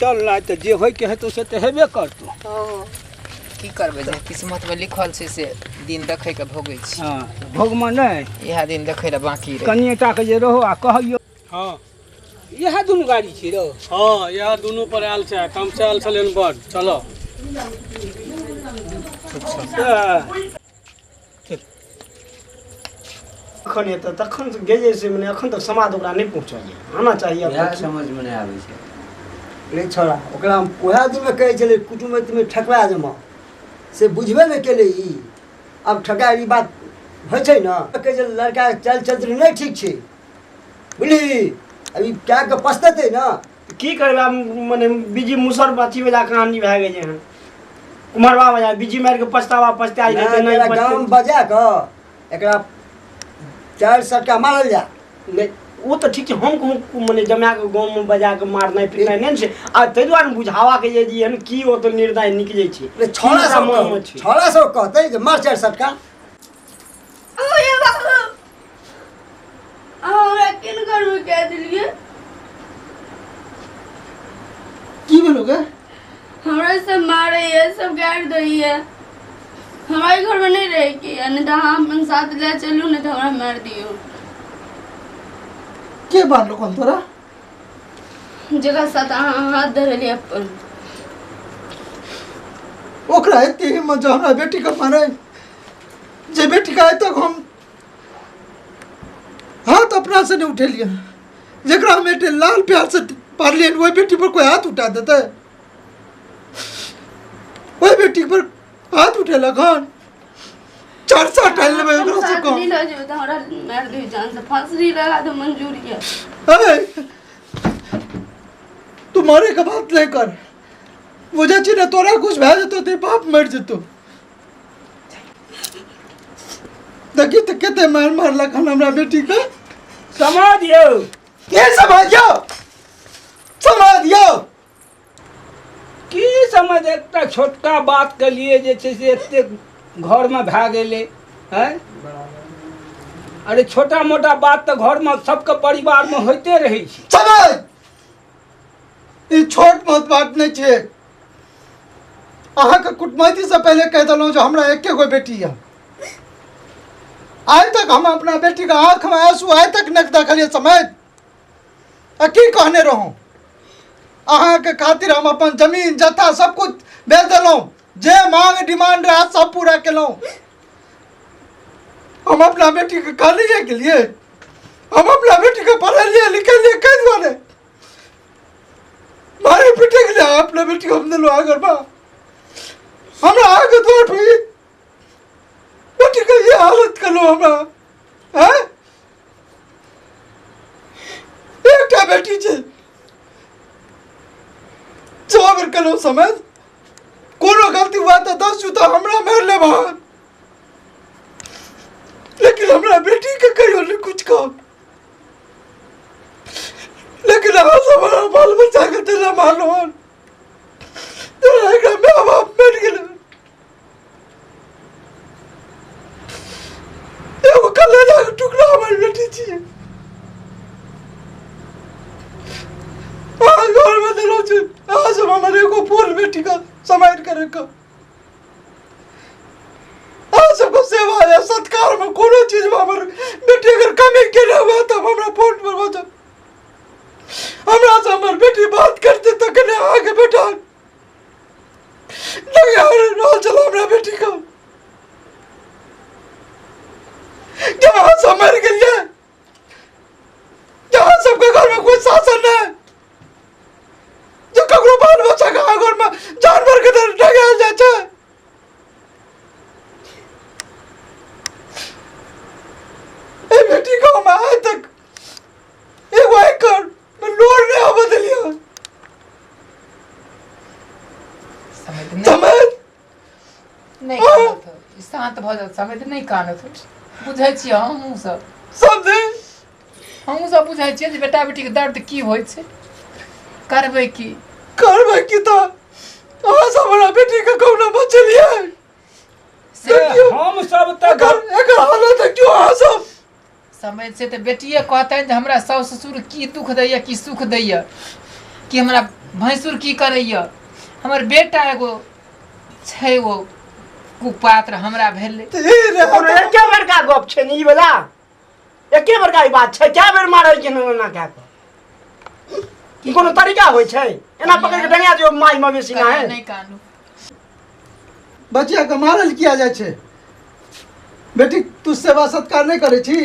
चल ना तो जे होय के हेतौ से तो हेबे करतौ। हां की करबे जे किस्मत में लिखल छै से दिन देखे के भोगै छी। हां भोग में नहीं इहा दिन देखे ला बाकी रहे। कनिएटा के जे रहो आ कहइयो। हां इएह दुनू गाड़ी छी रो। हां यह दुनू पर आयल छै, कम से आयल छलेन बड़। चलो अखन एतऽ तखन से गेजे से मने अखन तक समाद ओकरा नहीं पहुँचल आना चाहिए। यार समझ में नहीं आबै छै। रे छोड़ा ओकरा ओहे दिन में कहै छलै कुटुम्ब में ठकवा देमा से बुझबे नहीं केले ई। अब ठकाई बात होइ छै ना कहै छै लड़का के चल चरित्र नहीं ठीक छै बुझली। अभी क्या के पछतेतै ना की करबे मने बीजी मुसर बाची वाला कहानी भए गेल है। कुमारवा बजा बीजी मार के पछतावा पछताई नहीं गाम बजा के एकरा 4 सटका मारल जा। नहीं वो तो ठीक है हम मने जमा के गांव में बजा के मारनाइ पिटनाइ नहीं छै आ तै दुआरे बुझावा के जे एहन की ओ तो निर्दय निकलै छै। छोड़ा सब कहतै जे मार 4 सटका। ओए बाबू हमरा किन घर में कह दिलिए की भेलोगे? हमरा सब मारे है सब गाड़ दई है। हमारे घर में नहीं रहे की नहीं तो हम साथ ले चलू नहीं तो हमरा मार दियो। के बात कौन तोरा? जगह साथ हाथ धरली अपन। ओकरा एते हिम्मत जो हमरा बेटी के मारे जे बेटी का तक हम हाथ अपना से नहीं उठे लिया। जकरा हम एते लाल प्यार से पालियन वो बेटी पर कोई हाथ उठा देता है? वो बेटी पर हाथ उठे लगन 4 साल टाइल में ओकरा से कौन नहीं लजे तो हमरा मार दे जान से फांसी लगा दो मंजूर किया। अरे तुम्हारे का बात नहीं कर मुझे चिन्ह तोरा कुछ भे जतो ते बाप मर जतो। देखी तो कहते मार मार लगन हमरा बेटी का समाधियो के समाधियो समाधियो की समझ एकटा छोटका बात के लिए जे छै से एते घर में भए गेले हैं। अरे छोटा मोटा बात तो घर में सबके परिवार में होते रहे छै। समझ ई छोट मोट बात नहीं छे। अहाँ के कुटमैती से पहले कह दलो जो हमरा एके गो बेटी है। आज तक हम अपना बेटी का आंख में आंसू आज तक नहीं देखलिए। समझ की कहने रहूं अहाँ के खातिर हम अपन जमीन जथा सब कुछ बेच दिलों। जे मांग डिमांड रहा सब पूरा केलों। हम अपना बेटी के खाली के लिए हम अपना बेटी के पढ़े लिए लिखे लिए कह दुआरे मारे पीटे के लिए अपना बेटी को हम दिलो आगर बा हमरा आगे द्वार पे बेटी का ये हालत करो हमरा हैं। एकटा बेटी छे जोबर कलो समझ कोनो गलती हुआ तो 10 जूता हमरा मार ले बाहर। लेकिन हमरा बेटी के कहियो नहीं कुछ कहो। लेकिन आज हमारा बाल बच्चा के तेरा मानो तेरा एक माँ बाप मर गए। एगो कलेजा के टुकड़ा हमारी बेटी छी। आज घर में दिलो छी आज हम हमारे को फूल बेटी का समाइट करे का आज सबको सेवा या सत्कार में कोनो चीज में हमारे बेटी अगर कमी केले हुआ तो हमरा फोन पर बजा हमरा से हमारी बेटी बात करते तो कने आगे बैठा नहीं यार रोल चला हमरा बेटी का जहाँ से मर गई है जहाँ सबके घर में कोई शासन है जो ककरो बाल बच्चा का घर में जानवर के तरह डगाल जाता है। ए बेटी को हम आज तक एक वाई कर मैं लोर ने बदलिया समझ नहीं कानत हो शांत भ जा। समझ नहीं कानत हो बुझै छी हमहु सब समझे हमहु सब बुझै छी जे बेटा बेटी के दर्द की होय छै। करबै की तो आज हमारा बेटी का कौन बचलिए से हम सब तक एक हालत क्यों आ सब समझ से तो बेटिए कहते जे हमरा सास ससुर की दुख दैया की सुख दैया कि हमरा भैंसुर की करैया हमर बेटा एगो छै वो कुपात्र हमरा भेलै कोनो एके बड़का गप छै ने ई वाला एके बड़का ई बात छै क्या बेर मारै छै ना क्या ई कोनो तरीका होइ छै एना पकड़ के डंगा दियो माई मवेशी ना है नहीं कानू बचिया के मारल किया जाय छै बेटी तू सेवा सत्कार नहीं करे छी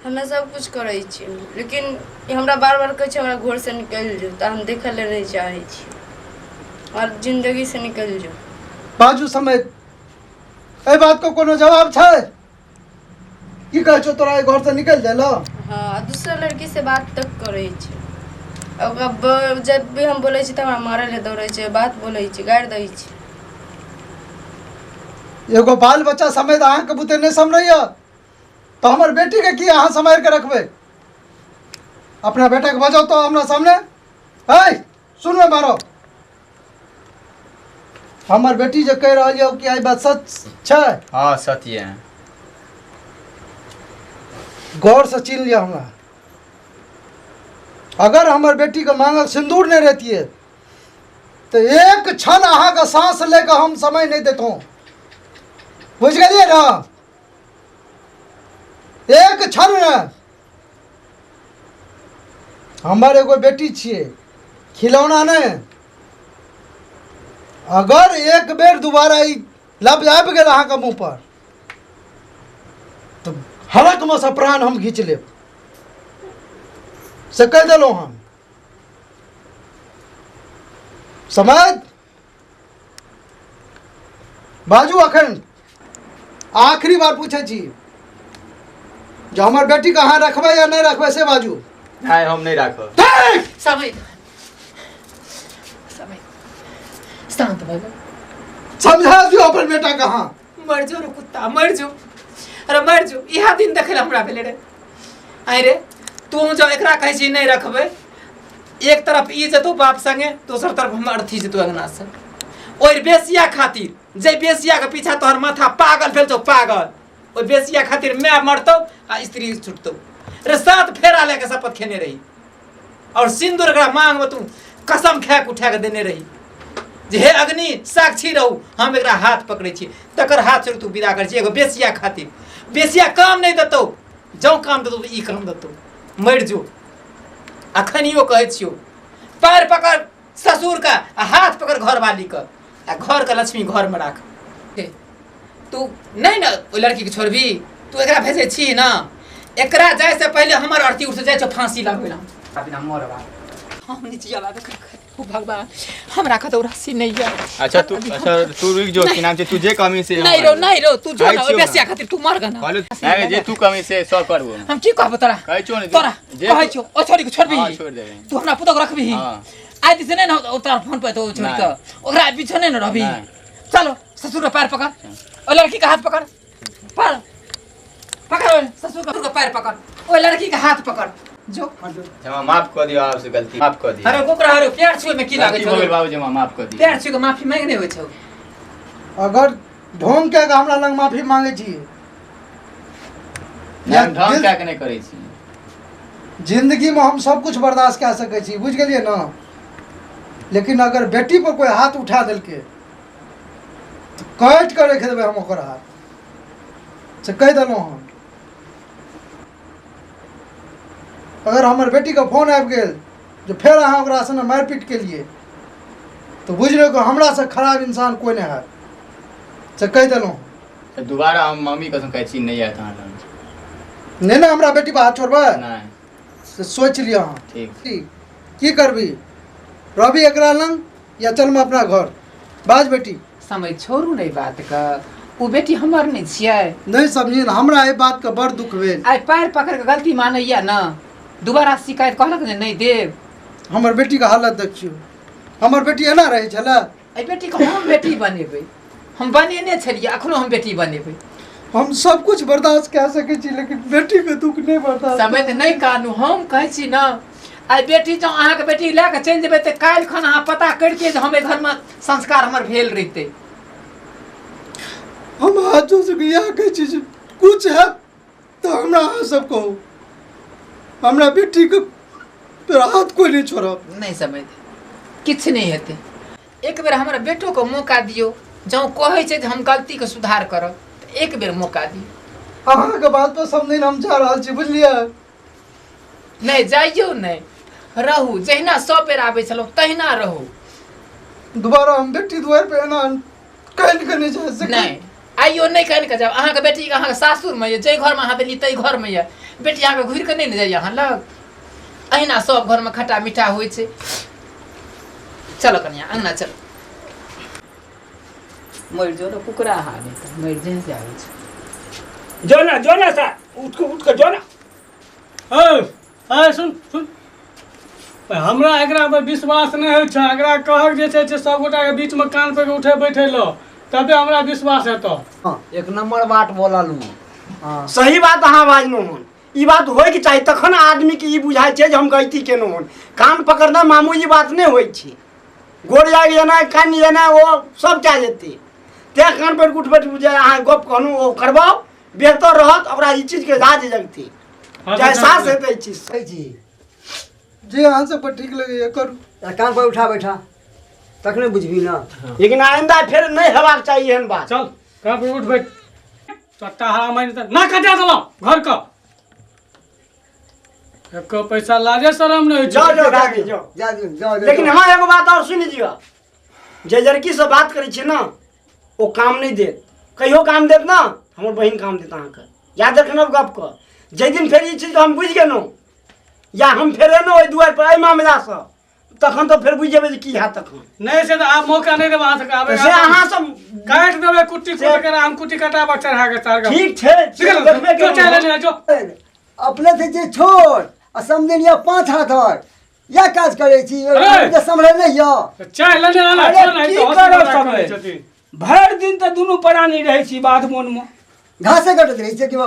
हमे सब कुछ करै छी लेकिन ई हमरा बार बार कहै छै हमरा घर से निकल जो त हम देखै ले नहीं चाहै छी और जिंदगी से निकल जो बाजू समेत ए बात को कोनो जवाब छै की कहै छौ तोरा घर से निकल जा लो हाँ दूसरा लड़की से बात तक करै छै जब भी हम बोले छी त हमरा मारे ले दौड़े छै बात बोले छी गाड़ दै छी एगो बाल बच्चा समेत अहाँ के बुते नहीं समझैया तो हमर बेटी के की अहाँ संभाल के रखबे अपना बेटा के बजाओ तो हमरा सामने है सुनबे मारो हमर बेटी जे कह रही है कि आई बात सच छै हाँ सत्य है गौर से चीन लिया हमरा अगर हमर बेटी के मांगल सिंदूर नहीं रहती है तो एक क्षण अहाँ का सांस लेकर हम समय नहीं देता हूँ बुझ गलिए ना एक क्षण न हमर एगो बेटी छिए खिलौना नहीं अगर एक बेर दोबारा ई लफ्ज आबि गेल अहाँ के मुँह पर तो हड़क में से प्राण हम घींच लेब से कह दिलौं हम समझ बाजू अखन आखिरी बार पूछे छी जो हमर बेटी के अहाँ रखबे या नहीं रखबे से बाजू नहीं हम नहीं रखो समय समय शांत भऽ जा समझा दियो अपन बेटा कहाँ मर जो रे कुत्ता मर जो अरे मर जो इहा दिन देखे ला हमरा भेले रे आई रे तू जब एकरा कहै छी नहीं रखबे एक तरफ ई जतो बाप संगे दोसर तरफ हम अर्थी जतो अंगना से ओइ बेसिया खातिर जे बेसिया के पीछा तोहर माथा पागल भेल छौ पागल ओइ बेसिया खातिर मैं मरतौ आ स्त्री छुटतौ रे साथ फेरा लेके शपथ खेने रही और सिंदूर एकरा मांग में तू कसम खा के उठा के देने रही जे हे अग्नि साक्षी रहू हम एकरा हाथ पकड़े छी तकर हाथ से तू विदा कर छी एगो बेसिया खातिर बेसिया काम नहीं देतौ जौ काम देतौ तो ई काम देतौ मर जो अखनियो कहै छियो पैर पकड़ ससुर का आ हाथ पकड़ घर वाली का आ घर का लक्ष्मी घर में राख तू नहीं ना ओ लड़की के छोड़बी तू एकरा भेजे छी ना एकरा जाय से पहले हमर अर्थी उठ जाय छ फांसी लगबेला बिना मरवा हम नीचे जाला देख ओ भगवान हमरा का तो राशि नहीं है अच्छा तू रुक जो की नाम छै तू जे कमी से नहीं रो तू जो ना ओ बेसिया खातिर तू मर गना नहीं जे तू कमी से सब करबो हम की कहब तोरा कहै छौ ने तोरा कहै छौ ओ छोरी के छोड़बी हां छोड़ देबे तू हमरा पुतक रखबी हां आइ दिस नहीं ना तोरा फोन पे तो छोरी का ओकरा पीछे नहीं ना रहबी चलो ससुर का पैर पकड़ ओ लड़की का हाथ पकड़ पकड़ ससुर का पैर पकड़ ओ लड़की का हाथ पकड़ जो जमा माफ कर दियो आपसे गलती माफ कर दियो अरे गोकरा अरे प्यार छुए में की लागे गलती हो गेल बाबू जमा माफ कर दियो प्यार छुए के माफी मांगने होय छौ अगर ढोंग के हमरा लग माफी मांगे छी हम ढंग क्या के नहीं करै छी जिंदगी में हम सब कुछ बर्दाश्त कर सके छी बुझ गेलिए ना लेकिन अगर बेटी पर कोई हाथ उठा देलके तो काट के रख देबै हम ओकर हाथ से कह देलहुँ हम अगर हमर बेटी का फोन आबि गेल जो फिर अहाँ ओकरा से मारपीट के लिए तो बुझ रहे को हमरा से खराब इंसान कोई नहीं है से कह देलहुँ तो दोबारा हम मम्मी कसम कहै छी नहीं आत अहाँ नहीं ना हमरा बेटी पर हाथ छोड़बै नहीं से सोच लिया अहाँ ठीक की करबी रवि एकरा लंग या चलम अपना घर बाज बेटी समय छोड़ू नहीं बात का वो बेटी हमर नहीं छियै नहीं समझिए हमरा ये बात का बड़ दुख भेल आई पैर पकड़ के गलती मानैया ना दोबारा शिकायत कहलक ने नहीं देव हमर बेटी का हालत देखियो हमर बेटी एना रहे छला आई बेटी को हम बेटी बनेबै हम बनेने छलिए अखनो हम बेटी बनेबै हम सब कुछ बर्दाश्त कर सके छी लेकिन बेटी के दुख नहीं बर्दाश्त समय तो नहीं कानू हम कहै छी ना आई बेटी जो अहाँ के बेटी ले के चल जेबै त काल खन अहाँ पता करतिए जे हमे घर में संस्कार हमर भेल रहते हम हाथों से यह कह छी कुछ है तो हमरा अहाँ सब कहो हमरा बेटी के हाथ कोई नहीं छोड़ब नहीं समय किछु नहीं हेतै। एक बेर हमरा बेटो को मौका दियो, जँ कहै छै जे हम गलती के सुधार करब तऽ एक बेर मौका दियो। अहाँके बात पर सब दिन हम जा रहल छी, बुझलियै? नहीं जाइयो नहीं, रहू जहिना 100 बेर आबै छलहुँ तहिना रहू। दोबारा हम बेटी दुआर पे एना काल्हि के नहीं जा सकै। नहीं आइयो नहीं काल्हि के जाब। अहाँके बेटी अहाँके सासुरमे यऽ, जाहि घरमे अहाँ देलियै ताहि घरमे यऽ। बेटी अहाँके घुरि कऽ नहीं ने जाइए अहाँ लग। अहिना सब घरमे खट्टा मीठा होइ छै। चलो कन्या अंगना चलो। मरि जो ने कुकरा हा नहीं तऽ मरि जेहन से आबै छै। जो ना सा उठ के जो ना। सुन हमरा एकरा पर विश्वास नहीं होइ छै। एकरा कहक जे छै से सबगोटा के बीच में कान पे उठे बैठे लो, तबे हमरा विश्वास हेतौ। एक नंबर बात बोललू। सही बात अहाँ बाजलहुँ हन। ई बात होइके चाही, तखन आदमी के ई बुझाइ छै जे हम गलती केलहुँ हन। कान पकड़ना मामूली बात नहि होइ छै। गोड़ जाग जेना कान जेना ओ सब कए जेतै। तैँ कान पर उठ बैठ बुझाइ अहाँ गप कहलहुँ ओ करबाउ बेहतर रहत। ओकरा ई चीजके राज जगतै चाहे सास हेतै ई चीज। सही चीज जे अहाँ सब पर ठीक लगैया करू। कान पर उठा बैठा तखने बुझबी ना। लेकिन आइंदा फेर नहीं हेबाक चाही एहन बात। चल कान पे उठ बैठ। चट्टा हरा माइन ना कटा देलो घर का। एको पैसा लाजे शरम नहीं जाओ जाओ भागी जाओ। जा लेकिन हाँ एगो बात और सुनि दिअ, जे लड़की से बात करै छियै ना ओ काम नहीं देत। कहियो काम देत ना, हमर बहिन काम देत अहाँके। याद रखना गप के। जाहि दिन फेर ई चीज हम बुझि गेलहुँ या हम फेर एलहुँ ओहि दुआरि पर एहि मामलासँ, तखन तो फेर बुझि जेबै जे की हैत। तखन नहीं से तो आप मौका नहीं देबे अहाँ से आबे। से अहाँ सब काट देबे कुट्टी फूट के हम कुट्टी कटाबा चढ़ा के तार। ठीक छै देखबे जो चले ले जो। अपने थे जे छोड़ आ समझे या 5 हाथ और या काज करे छी जे संभले नहीं यो। चाय लेने आना अरे छोड़ नहीं की तो करब हॉस्पिटल समय? में छथिन। भरि दिन तऽ दुनू प्राणी रहै छी बाध मोनमे। घासे कटत रही छै कि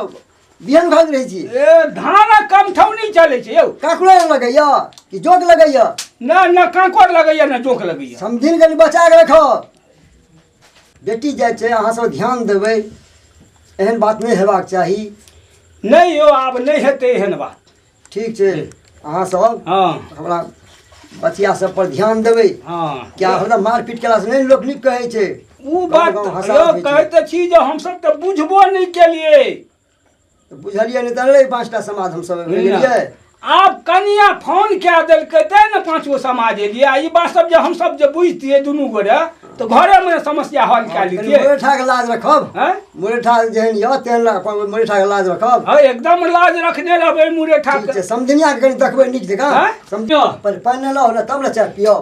बिहन भाग रही छी। ए धानक कमठौनी चलै छै यौ। काकुरा लगैया कि जोक लगैया? न कांकोर लगैया न जोक लगैया। समझिन कनी बचा के रखो। बेटी जाय छै अहाँ सब ध्यान देबै, एहन बात नहीं हेबाक चाही। नहीं यौ आब नहीं हेतै एहन बात। ठीक छै अहाँ सब हाँ हमरा बचिया सब पर ध्यान देबै। हाँ क्या हमरा मारपीट केला से नहीं लोक नीक कहै छै। उ बात यौ कहै तऽ छी जे हमसब तऽ बुझबो नहीं केलियै। बुझलियै नहीं तऽ 5टा समाज हम सब गेलियै। आब कनिया फोन कए देलकै तैं ने 5 गो समाज एलियै। आ ई बात सब जे हमसब जे बुझतियै दुनू गोरे तऽ घरे में समस्या हल कए लेतियै। मुरेठा के लाज रखब। हैं मुरेठा जेहन य तेहन अपन मुरेठा के लाज रखब। हाँ एकदम लाज रखने रहबै मुरेठा ठीक के। छै समझनिया के कनी देखबै नीक जकाँ। हैं? समझो पर पानि लाओ ना तब ना चाय पियो।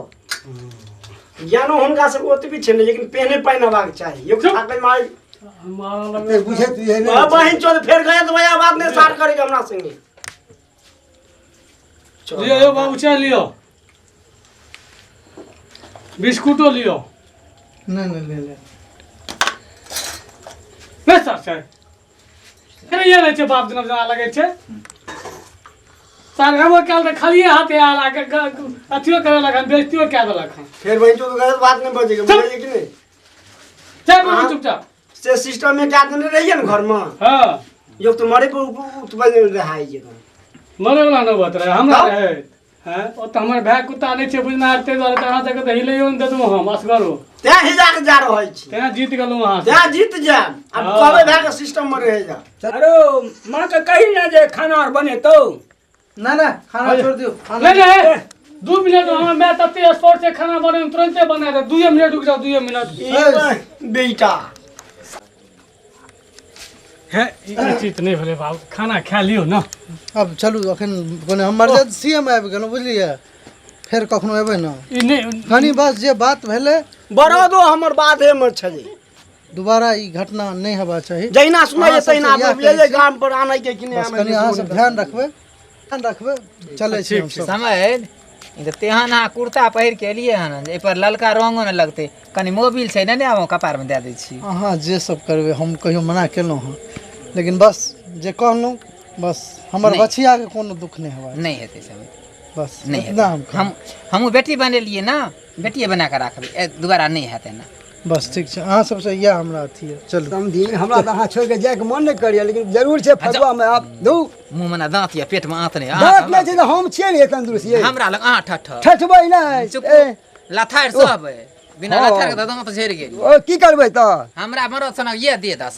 ज्ञानो हुनका सबके ओतबी छै ने, लेकिन पेने पानि हेबाक चाही। यो खाके मार हमारा ते बुझे तू ये आ बहिन चोद फेर गए तो वही बात नहीं स्टार्ट करेगा हमरा संगे। लियो यो बाबू चाय लियो, बिस्कुटो लियो। नहीं नहीं ले ले। नहीं सर चाय अरे ये नहीं बाप दिन जना लगे छे। सर हम कल त खाली हाथे आला के अथियो करे लगन बेइज्जतियो कए देलक। फिर बहिन चोद गलत बात नहीं बजेगा, बुझलिए कि नहीं? चाय बाबू चुपचाप से सिस्टम में क्या देने रहिए ना घर में। हां यो तो मरे पर उतबे रहाई जे मरे वाला न बत रहे हमरा तब? रहे हैं ओ त हमर भाई कुत्ता नहीं छे बुझना आते द्वारा तरह तक त हिलैयो न देतौ हम असगरो ते हिजा के जा रहल छी। तेना जीत गेलौ वहां से। ते जीत जा अब हाँ। कहबे भाग के सिस्टम में रह जा। अरे माँ के कही ना जे खाना और बनेतौ। ना ना खाना छोड़ दियो। नहीं नहीं 2 मिनट हम मैं तते स्पॉट से खाना बने तुरंत बना दे। 2 मिनट रुक जाओ 2 मिनट ए बेटा है ई चीज नहीं भले बाबू खाना खा लियो ना। अब चलू अखन कोने हमर जे सीएम आबि गेलौ बुझलियै, फेर कखनो एबै ना। ई नहीं कनी बस जे बात भेलै बड़ा दो हमर बात है मर छले। दोबारा ई घटना नहीं हेबा चाही। जहिना सुनै अहाँ तहिना सबसँ इएह बुझले कहै छी। गाम पर आनै के कि बस नहीं कनी अहाँ सब ध्यान रखबै चलै छी हम सब। समझ तेहन अहाँ कुर्ता पहिर के एलियै हन एहि पर ललका रंगो न लगतै। कनी मोबिल छै ने आब कपार में दे दै छी। अहाँ जे सब करबै हम कहियो मना केलहुँ हँ, लेकिन बस जे कहलहुँ बस हमर नहीं। बचिया के कोनो दुख नहीं हेबा नहीं हेतै समझ बस नहीं इतना हेतै। हमहूँ बेटी बनेलियै ना, बेटिए बना के राखबै दोबारा नहीं हेतै ना। बस ठीक छै अहाँ सबसँ इएह हमरा अथी है। चलू समझी हमरा त अहाँ छोड़ के जाय के मन नहीं करिया, लेकिन जरूर छै फगुआ में आप दू मुँह में ना दाँत या पेट में आँत नहीं। दांत नहीं छै त हम छियै ने तंदुरुस्त ये। हमरा लग अहाँ ठठ ठठबै नहीं चुप। ए लथार सब बिना हाँ। लथार के दादा मत झेर गेली ओ की करबै तऽ हमरा मरद सना ये दे दस